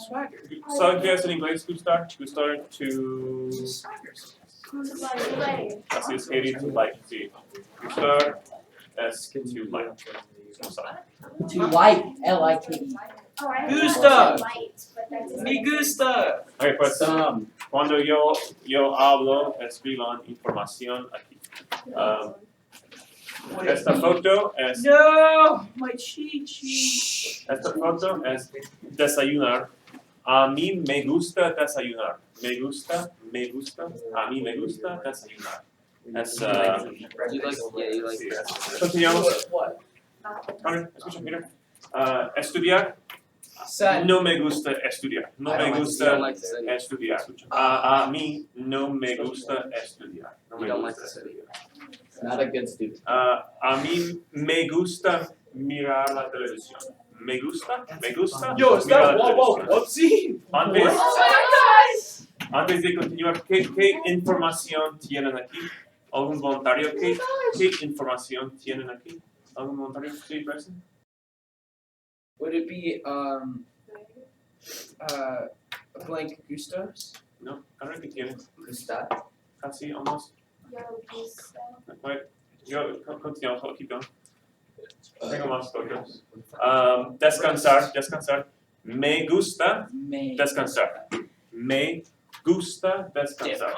Swagger. ¿Saben qué es en inglés gustar? Gustar to... Así es, Katie, to like, sí. Gustar es to like. No saben. To like, L-I-K-E. Gusta. Me gusta. Ok, pues cuando yo hablo, escriban información aquí. Esta foto es... No, my cheat sheet. Esta foto es desayunar. A mí me gusta desayunar. Me gusta, a mí me gusta desayunar. Es, sí, continuamos. What? Connor, escucha, mira. Estudiar. Sad. No me gusta estudiar. No I don't me like gusta to study. estudiar. A mí no me gusta estudiar. No me You don't like gusta to study. estudiar. Not a good student. A mí me gusta mirar la televisión. Me gusta Yo, mirar stop. la Whoa, whoa. televisión. Obscene. Antes de continuar, ¿qué información tienen aquí? ¿Algún voluntario? ¿Qué información tienen aquí? ¿Algún voluntario? Sí, Bryson. Would it be a blank gusta? No, Connor, ¿qué tiene? Gustar. Casi, almost. Yo, continuamos, keep going. Tengo más fotos. Descansar. Me gusta descansar. Me gusta descansar.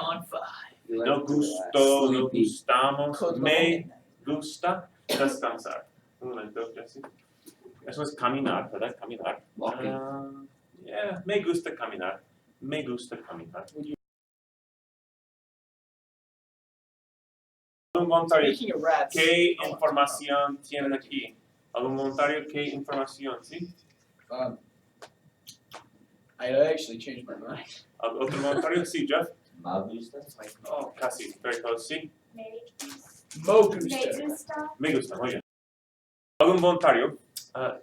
No gusto, no gustamos. Me gusta descansar. Un momento, Jesse. Eso es caminar, ¿verdad? Caminar. Walking. Yeah, me gusta caminar. Me gusta caminar. ¿Algún voluntario? Speaking of rats. ¿Qué información tienen aquí? ¿Algún voluntario? ¿Qué información? ¿Sí? I actually changed my mind. ¿Otro voluntario? Sí, Jeff. Me gusta. Oh, casi, very close. Sí. Mo gusta. Me gusta, muy bien. ¿Algún voluntario?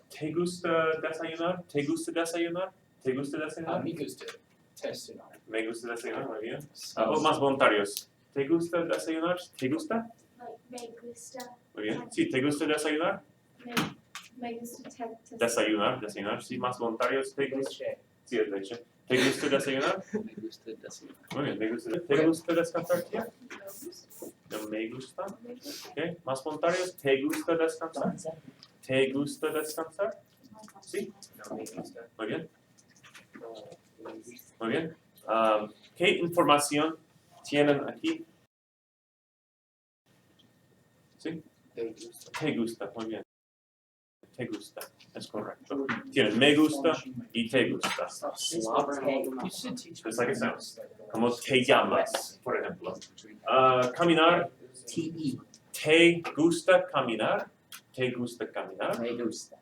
¿Te gusta desayunar? ¿Te gusta desayunar? ¿Te gusta desayunar? Me gusta. Tested on it. Me gusta desayunar, muy bien. Más voluntarios. ¿Te gusta desayunar? ¿Te gusta? Me gusta. Muy bien. Sí, ¿te gusta desayunar? Me gusta Desayunar. Sí, más voluntarios. ¿Te gusta? Leche. Sí, es leche. ¿Te gusta desayunar? Me gusta desayunar. Muy bien, ¿te gusta descansar, tía? No me gusta. Okay. ¿Más voluntarios? ¿Te gusta descansar? ¿Te gusta descansar? Sí. No, me gusta. Muy bien. Muy bien. ¿Qué información tienen aquí? Sí. Te gusta. Muy bien. Te gusta. Es correcto. Tienen me gusta y te gusta. You should teach me. Just like it sounds. Como te llamas, por ejemplo. Caminar. T-E. ¿Te gusta caminar? ¿Te gusta caminar? Me gusta.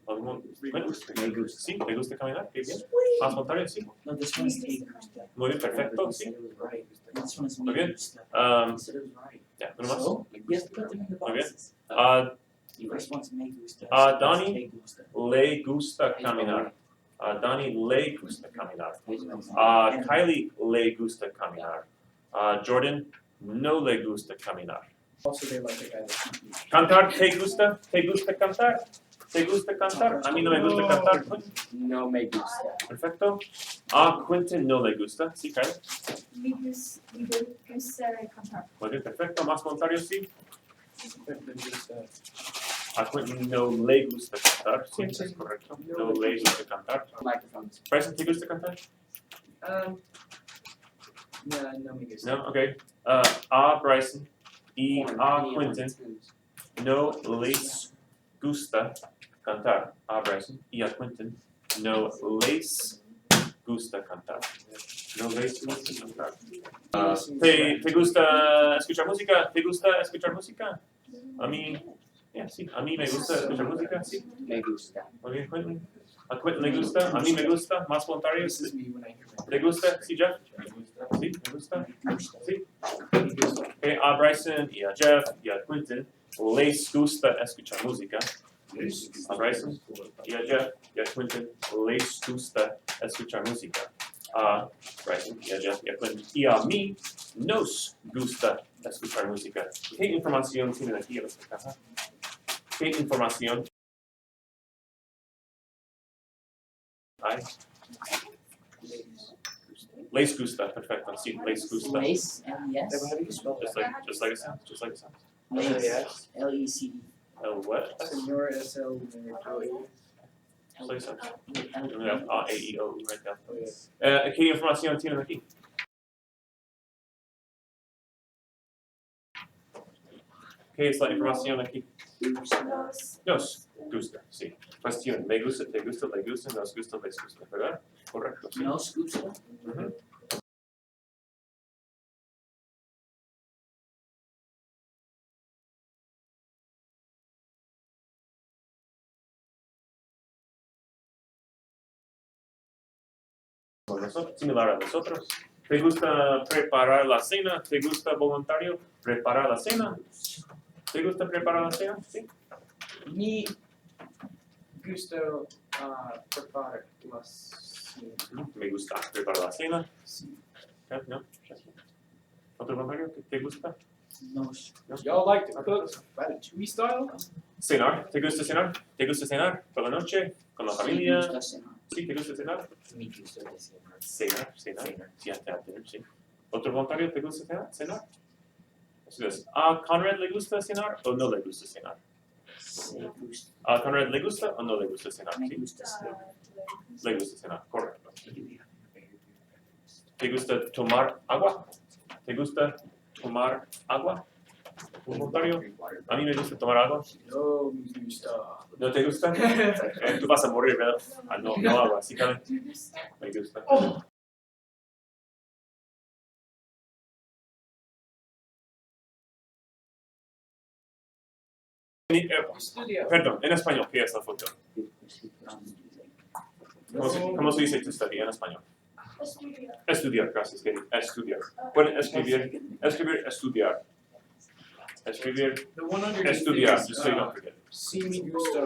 Me gusta. Sí, ¿te gusta caminar? Qué bien. ¿Más voluntarios? Sí. No, this one is te gusta. Muy bien, perfecto. You Sí. said it was right. This one is Muy me bien. gusta. Um, You said it was right. ya, ¿uno más? So, you have to put them in the Muy bien. boxes. The first one's me gusta. Donnie? Te gusta. Le gusta caminar. Dani le gusta caminar. Page number. Kylie le gusta caminar. Jordan no le gusta caminar. Also, they like the guy that Cantar, ¿te gusta? ¿Te gusta cantar? ¿Te gusta cantar? A mí no me gusta cantar. No me gusta. Perfecto. Quentin no le gusta. Sí, Kylie. Me gusta cantar. Muy bien, perfecto. ¿Más voluntarios? Sí. gusta. A Quentin no le gusta cantar. Sí, es correcto. No le gusta cantar. Microphones. Bryson, ¿te gusta cantar? No me gusta. No, ok. Bryson y Quentin no les gusta cantar. Bryson y Quentin no les gusta cantar. No les gusta cantar. ¿Te gusta escuchar música? ¿Te gusta escuchar música? A mí, sí, a mí me gusta escuchar música, sí. Me gusta. Muy bien, Quentin. A Quentin le gusta, a mí me gusta, más voluntarios. This is me when I hear my ¿Te gusta? ¿Sí, Jeff? Sí, me gusta. Sí. Okay, a Bryson y a Jeff y a Quentin les gusta escuchar música. A Bryson y a Jeff y a Quentin les gusta escuchar música. A Bryson y a Jeff y a Quentin y a mí nos gusta escuchar música. ¿Qué información tienen aquí en esta casa? ¿Qué información I. Les gusta, perfecto. Sí, les gusta. Lace, L-E-S? How do you spell Just that? like it sounds. Just like it sounds. Lace, L-E-C-E. What? Señor S.L. L. Just like it sounds. L- Yeah, A-E-O right there. Oh, yeah. ¿Qué información tienen aquí? ¿Qué es la información aquí? Nos gusta, sí. Cuestión, me gusta, te gusta, le gusta, nos gusta, les gusta, ¿verdad? Correcto, sí. Nos gusta? Ujú. Con nosotros, similar a nosotros. ¿Te gusta preparar la cena? ¿Te gusta voluntario preparar la cena? ¿Te gusta preparar la cena? Sí. Me gusto prepare las Me gusta preparar la cena. ¿No? ¿Otro voluntario que te gusta? Nos. ¿No? Y'all like to cook ratatouille style? Cenar. ¿Te gusta cenar? ¿Te gusta cenar por la noche? ¿Con la Sí, familia? me gusta cenar. Sí, ¿te gusta cenar? Me gusta cenar. Cenar. Sí, hasta tener, sí. ¿Otro voluntario te gusta cenar? Así es. ¿A Conrad le gusta cenar o no le gusta cenar? Me gusta. ¿A Conrad le gusta o no le gusta cenar? Me Sí, gusta cenar. le gusta cenar, correcto. ¿Te gusta tomar agua? ¿Te gusta tomar agua? ¿Un voluntario? A mí me gusta tomar agua. No me gusta. ¿No te gusta? Tú vas a morir, ¿verdad? Ah, no agua, sí, Karen. Me gusta. Estudio. Perdón, en español, ¿qué es la foto? ¿Cómo se dice to study en español? Estudiar, gracias, Katie. Estudiar. Pueden escribir, estudiar. Escribir, The one underneath it estudiar, is, just so you don't forget. sí me gusta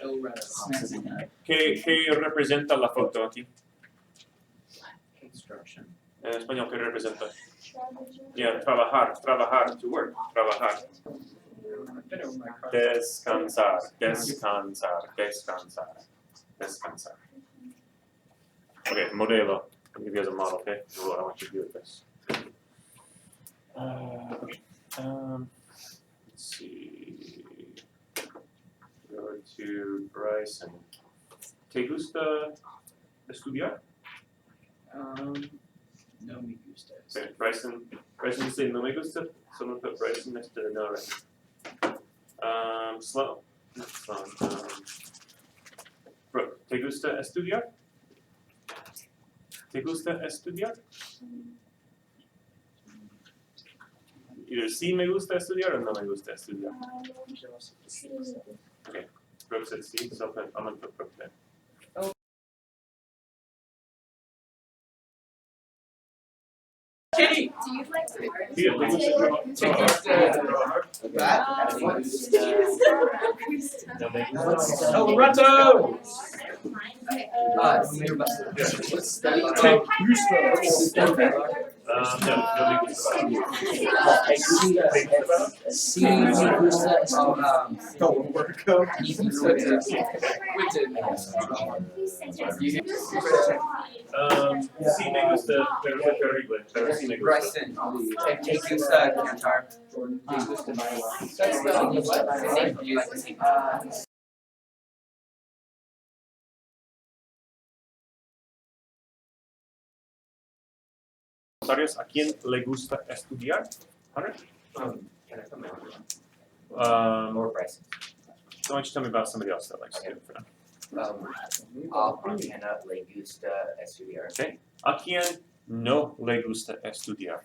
el rato. ¿Qué representa la foto aquí? Construction. En español, ¿qué representa? Yeah, trabajar, to work, trabajar. I've been over my car. Descansar. Okay, modelo. I'll give you as a model, okay? This is what I want you to do with this. Okay. Let's see. Go to Bryson. ¿Te gusta estudiar? No me gusta. Okay, Bryson dice no me gusta. Someone put Bryson next to the no right here. Slow. Not slow. Brooke, ¿te gusta estudiar? ¿Te gusta estudiar? Either sí me gusta estudiar o no me gusta estudiar. Brooke said sí, so I'm gonna put Brooke there. Kitty! Do you like to Sí, ¿te gusta trabajar? El rato! No me gusta. Sí, me gusta cenar. Sí me gusta, pero fue terrible, pero sí me gusta. Bryson, te gusta cantar? ¿A quién le gusta estudiar? Hunter? Or Bryson? Why don't you tell me about somebody else that likes to do it for them? Montana le gusta estudiar. Okay. ¿A quién no le gusta estudiar?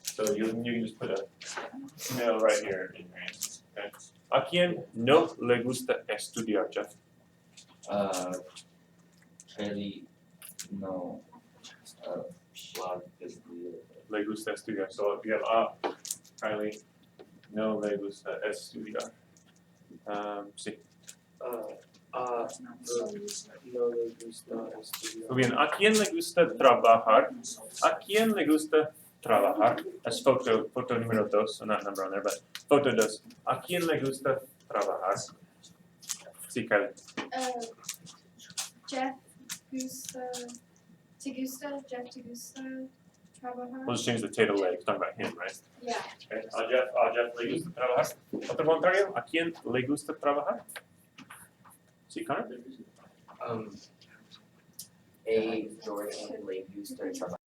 So you can just put a no right here in your answers. Okay. ¿A quién no le gusta estudiar, Jeff? Really, no. Le gusta estudiar. So if you have Kylie, no le gusta estudiar. Sí. No le gusta estudiar. Muy bien. ¿A quién le gusta trabajar? ¿A quién le gusta trabajar? Es foto número 2, so not number on there, but foto 2. ¿A quién le gusta trabajar? Sí, Kylie. Jeff, Gusta, te gusta, Jeff te gusta trabajar? We'll just change the te to le, it's talking about him, right? Yeah. Okay, Jeff le gusta trabajar. Otro voluntario, ¿a quién le gusta trabajar? Sí, Connor? A George le gusta trabajar.